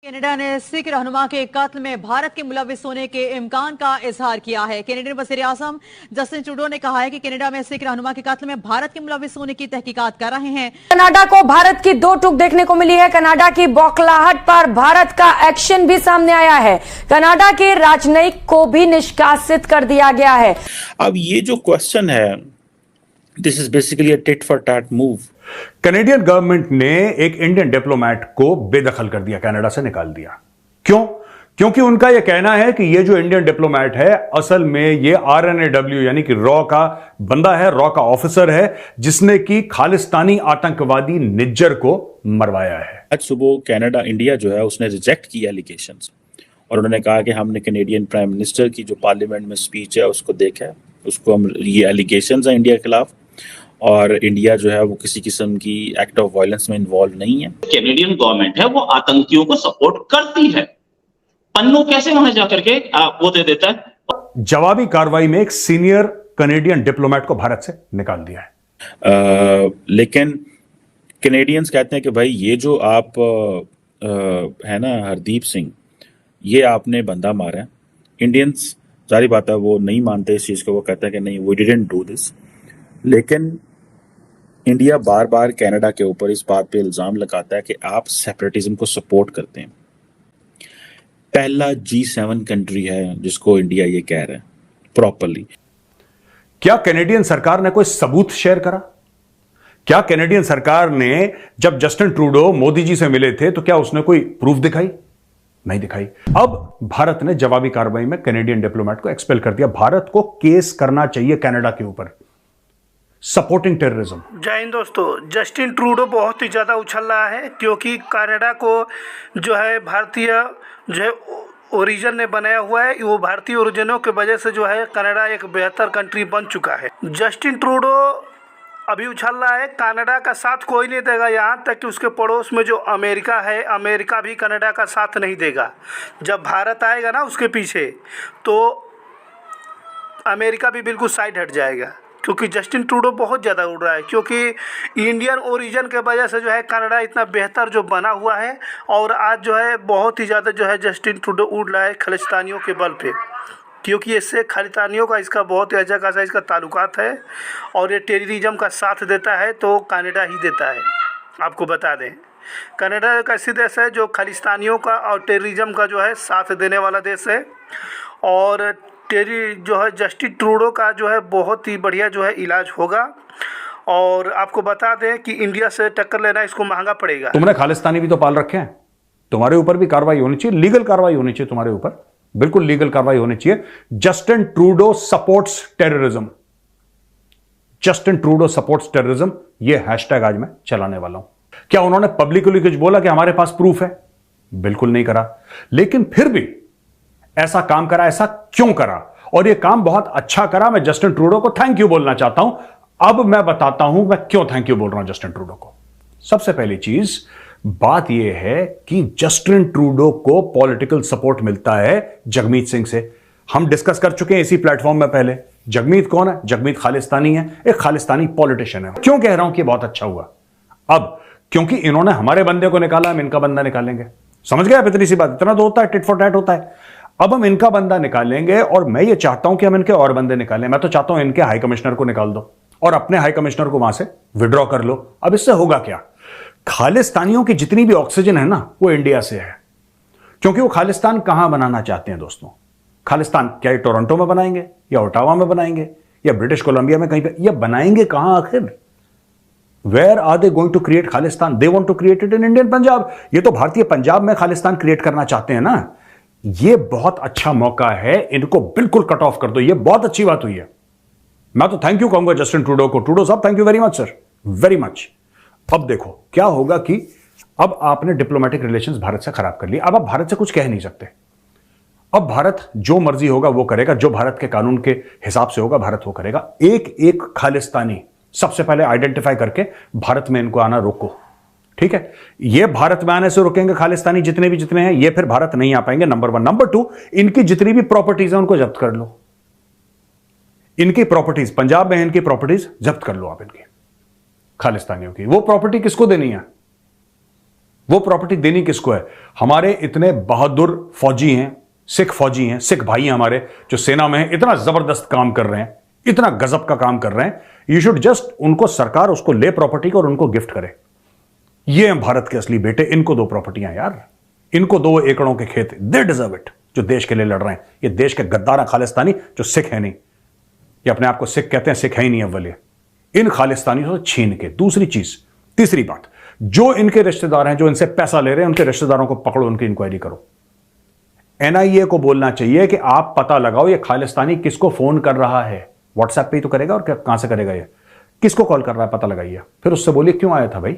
Canada ने सिख रहनुमा के कत्ल में भारत के मुलविस होने के इम्कान का इजहार किया है। कनाडियन वज़ीर आज़म जस्टिन ट्रूडो ने कहा है कि कनाडा में सिख रहनुमा के कत्ल में भारत के मुलविस होने की तहकीकात कर रहे हैं। कनाडा को भारत की दो टूक देखने को मिली है। कनाडा की बौखलाहट पर भारत का एक्शन भी सामने आया है। कनाडा के राजनयिक को भी निष्कासित कर दिया गया है। अब ये जो क्वेश्चन है, this is basically a tit for tat move. Canadian government ने एक इंडियन डिप्लोमेट को बेदखल कर दिया, कनाडा से निकाल दिया। क्यों? क्योंकि उनका यह कहना है कि यह जो इंडियन डिप्लोमेट है असल में ये RNAW यानी कि रॉ का बंदा है, रॉ का ऑफिसर है, जिसने कि खालिस्तानी आतंकवादी निज्जर को मरवाया है। आज सुबह कनाडा, इंडिया जो है उसने रिजेक्ट किया एलिगेशंस और उन्होंने कहा कि हमने कैनेडियन प्राइम मिनिस्टर की जो पार्लियामेंट में स्पीच है उसको देखा है, उसको हम ये एलिगेशंस है इंडिया के खिलाफ, और इंडिया जो है वो किसी किस्म की एक्ट ऑफ वायलेंस में इन्वॉल्व नहीं है। कैनेडियन गवर्नमेंट है वो आतंकियों को सपोर्ट करती है। पन्नू कैसे वहां जाकर के वो दे देता है। जवाबी कार्रवाई में एक सीनियर कैनेडियन डिप्लोमेट को भारत से निकाल दिया है। लेकिन कैनेडियंस कहते हैं कि भाई ये जो आप है ना हरदीप सिंह, ये आपने बंदा मारा है। इंडियंस सारी बात है वो नहीं मानते इस चीज़ को, वो कहते हैं कि नहीं, वी डिडंट डू दिस। लेकिन इंडिया बार बार कनाडा के ऊपर इस बात पे इल्ज़ाम लगाता है कि आप सेपरेटिज्म को सपोर्ट करते हैं। पहला G7 कंट्री है जिसको इंडिया ये कह रहा है प्रॉपरली। क्या कैनेडियन सरकार ने कोई सबूत शेयर करा? क्या कैनेडियन सरकार ने जब जस्टिन ट्रूडो मोदी जी से मिले थे तो क्या उसने कोई प्रूफ दिखाई? नहीं दिखाई। अब भारत ने जवाबी कार्रवाई में कैनेडियन डिप्लोमेट को एक्सपेल कर दिया। भारत को केस करना चाहिए कनाडा के ऊपर, सपोर्टिंग टेररिज्म। जय हिंद दोस्तों, जस्टिन ट्रूडो बहुत ही ज़्यादा उछल रहा है क्योंकि कनाडा को जो है भारतीय जो है ओरिजिन ने बनाया हुआ है। वो भारतीय ओरिजिनों की वजह से जो है कनाडा एक बेहतर कंट्री बन चुका है। जस्टिन ट्रूडो अभी उछल रहा है, कनाडा का साथ कोई नहीं देगा, यहाँ तक कि उसके पड़ोस में जो अमेरिका है, अमेरिका भी कनाडा का साथ नहीं देगा। जब भारत आएगा ना उसके पीछे, तो अमेरिका भी बिल्कुल साइड हट जाएगा क्योंकि जस्टिन ट्रूडो बहुत ज़्यादा उड़ रहा है। क्योंकि इंडियन ओरिजिन के वजह से जो है कनाडा इतना बेहतर जो बना हुआ है, और आज जो है बहुत ही ज़्यादा जो है जस्टिन ट्रूडो उड़ रहा है खालिस्तानियों के बल पे, क्योंकि इससे खालिस्तानियों का इसका बहुत ही अच्छा खासा इसका ताल्लुकात है और ये टेररिज्म का साथ देता है तो कनाडा ही देता है। आपको बता दें, कनाडा एक ऐसी देश है जो खालिस्तानियों का और टेररिज्म का जो है साथ देने वाला देश है। और जो है जस्टिन ट्रूडो का जो है बहुत ही बढ़िया जो है इलाज होगा। और आपको बता दें कि इंडिया से टक्कर लेना इसको महंगा पड़ेगा। तुमने खालिस्तानी भी तो पाल रखे हैं, तुम्हारे ऊपर भी कार्रवाई होनी चाहिए, लीगल कार्रवाई होनी चाहिए तुम्हारे ऊपर, बिल्कुल लीगल कार्रवाई होनी चाहिए। Justin Trudeau supports terrorism, Justin Trudeau supports terrorism, ये हैशटैग आज मैं चलाने वाला हूं। क्या उन्होंने पब्लिकली कुछ बोला कि हमारे पास प्रूफ है? बिल्कुल नहीं करा। लेकिन फिर भी ऐसा काम करा। ऐसा क्यों करा? और यह काम बहुत अच्छा करा। मैं जस्टिन ट्रूडो को थैंक यू बोलना चाहता हूं। अब मैं बताता हूं मैं क्यों थैंक यू बोल रहा हूं जस्टिन ट्रूडो को। सबसे पहली चीज, बात यह है कि जस्टिन ट्रूडो को पॉलिटिकल सपोर्ट मिलता है जगमीत सिंह से। हम डिस्कस कर चुके हैं इसी प्लेटफॉर्म में पहले। जगमीत कौन है? जगमीत खालिस्तानी है, एक खालिस्तानी पॉलिटिशियन है। क्यों कह रहा हूं कि बहुत अच्छा हुआ? अब क्योंकि इन्होंने हमारे बंदे को निकाला, हम इनका बंदा निकालेंगे। समझ गए आप? इतनी सी बात, इतना तो होता है, टिट फॉर टैट होता है। अब हम इनका बंदा निकालेंगे और मैं ये चाहता हूं कि हम इनके और बंदे निकालें। मैं तो चाहता हूं इनके हाई कमिश्नर को निकाल दो और अपने हाई कमिश्नर को वहां से विड्रॉ कर लो। अब इससे होगा क्या? खालिस्तानियों की जितनी भी ऑक्सीजन है ना, वो इंडिया से है। क्योंकि वो खालिस्तान कहां बनाना चाहते हैं दोस्तों? खालिस्तान क्या ये टोरंटो में बनाएंगे या ओटावा में बनाएंगे या ब्रिटिश कोलंबिया में कहीं पे? ये बनाएंगे कहां आखिर? Where are they going to create Khalistan? They want to create it in Indian Punjab. ये तो भारतीय पंजाब में खालिस्तान क्रिएट करना चाहते हैं ना। ये बहुत अच्छा मौका है, इनको बिल्कुल कट ऑफ कर दो। ये बहुत अच्छी बात हुई है। मैं तो थैंक यू कहूंगा जस्टिन ट्रूडो को। ट्रूडो साहब, thank you very much sir, very much. अब देखो क्या होगा कि अब आपने डिप्लोमेटिक रिलेशंस भारत से खराब कर लिए। अब आप भारत से कुछ कह नहीं सकते। अब भारत जो मर्जी होगा वो करेगा, जो भारत के कानून के हिसाब से होगा भारत वो करेगा। एक एक खालिस्तानी सबसे पहले आइडेंटिफाई करके भारत में इनको आना रोको, ठीक है? ये भारत में आने से रुकेंगे खालिस्तानी जितने हैं, ये फिर भारत नहीं आ पाएंगे, नंबर 1। नंबर 2, इनकी जितनी भी प्रॉपर्टीज हैं उनको जब्त कर लो। इनकी प्रॉपर्टीज, पंजाब में इनकी प्रॉपर्टीज जब्त कर लो आप, इनकी खालिस्तानियों की। वो प्रॉपर्टी किसको देनी है? वो प्रॉपर्टी देनी किसको है? हमारे इतने बहादुर फौजी हैं, सिख फौजी हैं, सिख भाई हैं हमारे, जो सेना में हैं, इतना जबरदस्त काम कर रहे हैं, इतना गजब का काम कर रहे हैं। यू शुड जस्ट, उनको सरकार उसको ले प्रॉपर्टी को और उनको गिफ्ट करे। ये हैं भारत के असली बेटे, इनको दो प्रॉपर्टियां यार, इनको 2 एकड़ों के खेत, दे डिजर्व इट, जो देश के लिए लड़ रहे हैं। ये देश के गद्दार खालिस्तानी जो सिख है नहीं, ये अपने आप को सिख कहते हैं, सिख है ही नहीं अव्वल ये। इन खालिस्तानियों से छीन के। दूसरी चीज, तीसरी बात, जो इनके रिश्तेदार हैं, जो इनसे पैसा ले रहे हैं, उनके रिश्तेदारों को पकड़ो, उनकी इंक्वायरी करो। एनआईए को बोलना चाहिए कि आप पता लगाओ ये खालिस्तानी किसको फोन कर रहा है। व्हाट्सएप पे ही तो करेगा, और कहां से करेगा? ये किसको कॉल कर रहा है, पता लगाइए। फिर उससे बोलिए क्यों आया था भाई।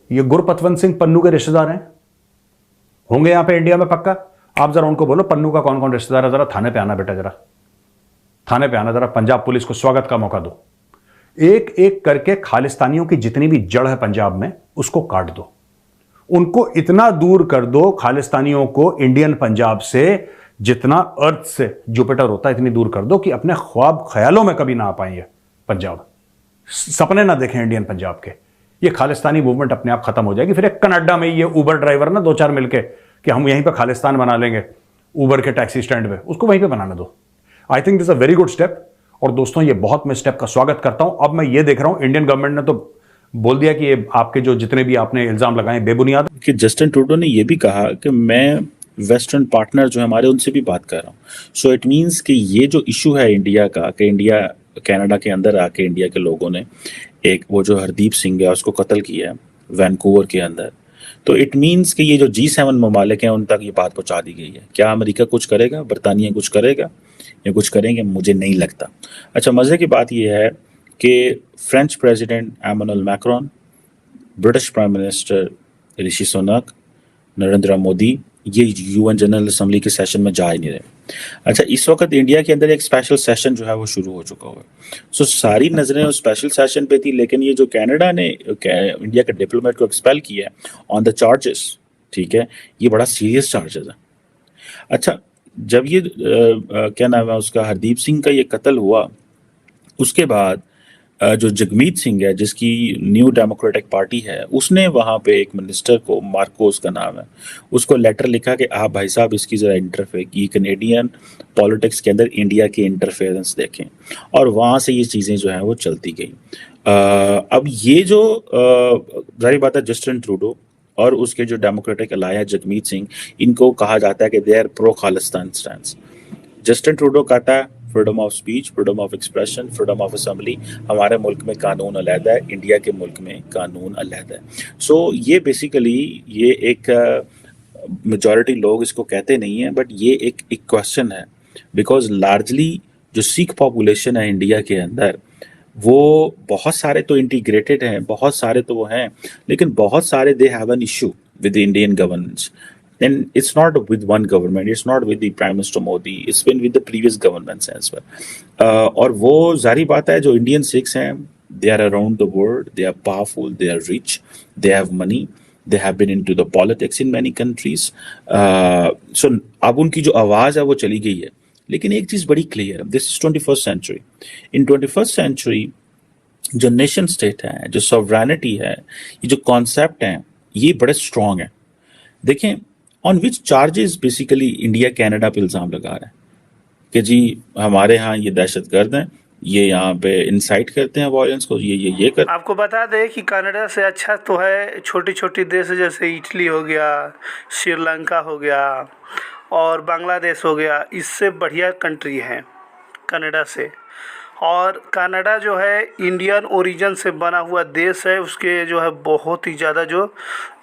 ये गुरपतवंत सिंह पन्नू के रिश्तेदार हैं, होंगे यहां पे इंडिया में पक्का। आप जरा उनको बोलो पन्नू का कौन कौन रिश्तेदार है, जरा थाने पे आना बेटा, जरा थाने पे आना, जरा पंजाब पुलिस को स्वागत का मौका दो। एक एक करके खालिस्तानियों की जितनी भी जड़ है पंजाब में, उसको काट दो, उनको इतना दूर कर दो खालिस्तानियों को इंडियन पंजाब से, जितना अर्थ से जुपिटर होता है इतनी दूर कर दो कि अपने ख्वाब ख्यालों में कभी ना आ पाएंगे पंजाब, सपने ना देखें इंडियन पंजाब के। ये खालिस्तानी मूवमेंट अपने आप खत्म हो जाएगी। फिर एक कनाडा में ये उबर ड्राइवर ना 2-4 मिलके कि हम यहीं पे खालिस्तान बना लेंगे, उबर के टैक्सी स्टैंड पे, उसको वहीं पे बनाने दो। I think this a very good step. और दोस्तों ये बहुत मैं स्टेप का स्वागत करता हूं। अब मैं ये देख रहा हूं इंडियन गवर्नमेंट ने तो बोल दिया कि ये आपके जो जितने भी आपने इल्जाम लगाए बेबुनियाद। कि जस्टिन ट्रूडो ने यह भी कहा कि मैं वेस्टर्न पार्टनर जो है हमारे, उनसे भी बात कर रहा हूँ। सो इट मीन्स कि ये जो इशू है इंडिया का, कि इंडिया कनाडा के अंदर आके इंडिया के लोगों ने एक वो जो हरदीप सिंह है उसको कत्ल किया है वैनकूवर के अंदर, तो इट मीन्स कि ये जो G7 ममालिक हैं उन तक ये बात पहुंचा दी गई है। क्या अमेरिका कुछ करेगा, बरतानिया कुछ करेगा या कुछ करेंगे, मुझे नहीं लगता। अच्छा, मज़े की बात यह है कि French president Emmanuel Macron, British prime minister Rishi Sunak, Narendra Modi, ये UN जनरल असेंबली के सेशन में जा ही नहीं रहे। अच्छा, इस वक्त इंडिया के अंदर एक स्पेशल सेशन जो है वो शुरू हो चुका हुआ है। सो सारी नजरें उस स्पेशल सेशन पे थी, लेकिन ये जो कनाडा ने इंडिया के डिप्लोमेट को एक्सपेल किया है ऑन द चार्जेस, ठीक है, ये बड़ा सीरियस चार्जेस है। अच्छा, जब ये क्या नाम है उसका, हरदीप सिंह का ये कत्ल हुआ, उसके बाद जो जगमीत सिंह है जिसकी न्यू डेमोक्रेटिक पार्टी है, उसने वहाँ पे एक मिनिस्टर को, मार्कोस का नाम है, उसको लेटर लिखा कि आप भाई साहब इसकी ज़रा इंटरफेयर की, कैनेडियन पॉलिटिक्स के अंदर इंडिया की इंटरफेरेंस देखें। और वहाँ से ये चीज़ें जो हैं वो चलती गई। अब ये जो जाहिर बात है जस्टिन ट्रूडो और उसके जो डेमोक्रेटिक अलाय है जगमीत सिंह, इनको कहा जाता है कि they are pro Khalistan stand. Justin Trudeau कहता है freedom of speech, freedom of expression, freedom of assembly, हमारे मुल्क में कानून अलग है, इंडिया के मुल्क में कानून अलग है। सो ये बेसिकली ये एक मेजॉरिटी लोग इसको कहते नहीं है, बट ये एक क्वेश्चन है, बिकॉज लार्जली जो सिख पॉपुलेशन है इंडिया के अंदर, वो बहुत सारे तो इंटीग्रेटेड हैं, बहुत सारे तो वो हैं, लेकिन बहुत सारे they have an issue with the Indian governance. And it's not with one government, it's not with the Prime Minister Modi, it's been with the previous governments as well. और वो जारी बात है, जो इंडियन सिख्स हैं, they are around the world, they are powerful, they are rich, they have money, they have been into the politics in many countries. So अब उनकी जो आवाज़ है वो चली गई है। लेकिन एक चीज़ बड़ी क्लियर है, this is 21st century. In 21st century जो नेशन स्टेट है, जो सॉवरेनिटी है, ये जो कॉन्सेप्ट हैं, ये बड़े स्ट्रॉन्ग हैं। देखें on which charges basically India Canada पे इल्ज़ाम लगा रहा है कि जी हमारे यहाँ ये दहशतगर्द हैं, ये यहाँ पे इंसाइट करते हैं वायलेंस को, ये कर। आपको बता दें कि कनाडा से अच्छा तो है छोटी छोटी देश जैसे इटली हो गया, श्रीलंका हो गया और बांग्लादेश हो गया, इससे बढ़िया कंट्री है कनाडा से। और कनाडा जो है इंडियन ओरिजिन से बना हुआ देश है, उसके जो है बहुत ही ज़्यादा जो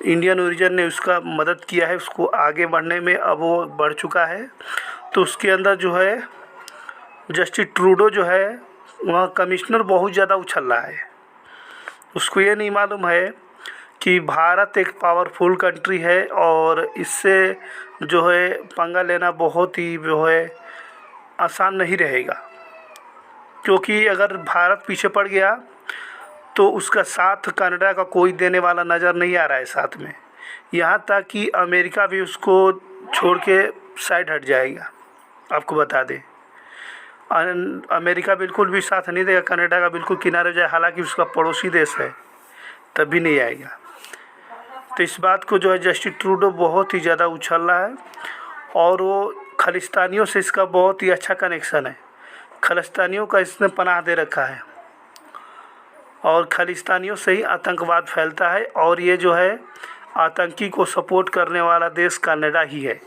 इंडियन ओरिजिन ने उसका मदद किया है उसको आगे बढ़ने में, अब वो बढ़ चुका है। तो उसके अंदर जो है जस्टिन ट्रूडो जो है वहाँ कमिश्नर बहुत ज़्यादा उछल रहा है। उसको ये नहीं मालूम है कि भारत एक पावरफुल कंट्री है और इससे जो है पंगा लेना बहुत ही जो है आसान नहीं रहेगा, क्योंकि अगर भारत पीछे पड़ गया तो उसका साथ कनाडा का कोई देने वाला नज़र नहीं आ रहा है साथ में। यहाँ तक कि अमेरिका भी उसको छोड़ के साइड हट जाएगा। आपको बता दें अमेरिका बिल्कुल भी साथ नहीं देगा, कनाडा का बिल्कुल किनारे जाए, हालांकि उसका पड़ोसी देश है, तब भी नहीं आएगा। तो इस बात को जो है जस्टिन ट्रूडो बहुत ही ज़्यादा उछल रहा है और वो खालिस्तानियों से इसका बहुत ही अच्छा कनेक्शन है। खालिस्तानियों का इसने पनाह दे रखा है और खालिस्तानियों से ही आतंकवाद फैलता है और ये जो है आतंकी को सपोर्ट करने वाला देश कनाडा ही है,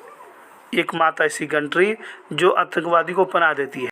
एकमात्र ऐसी कंट्री जो आतंकवादी को पनाह देती है।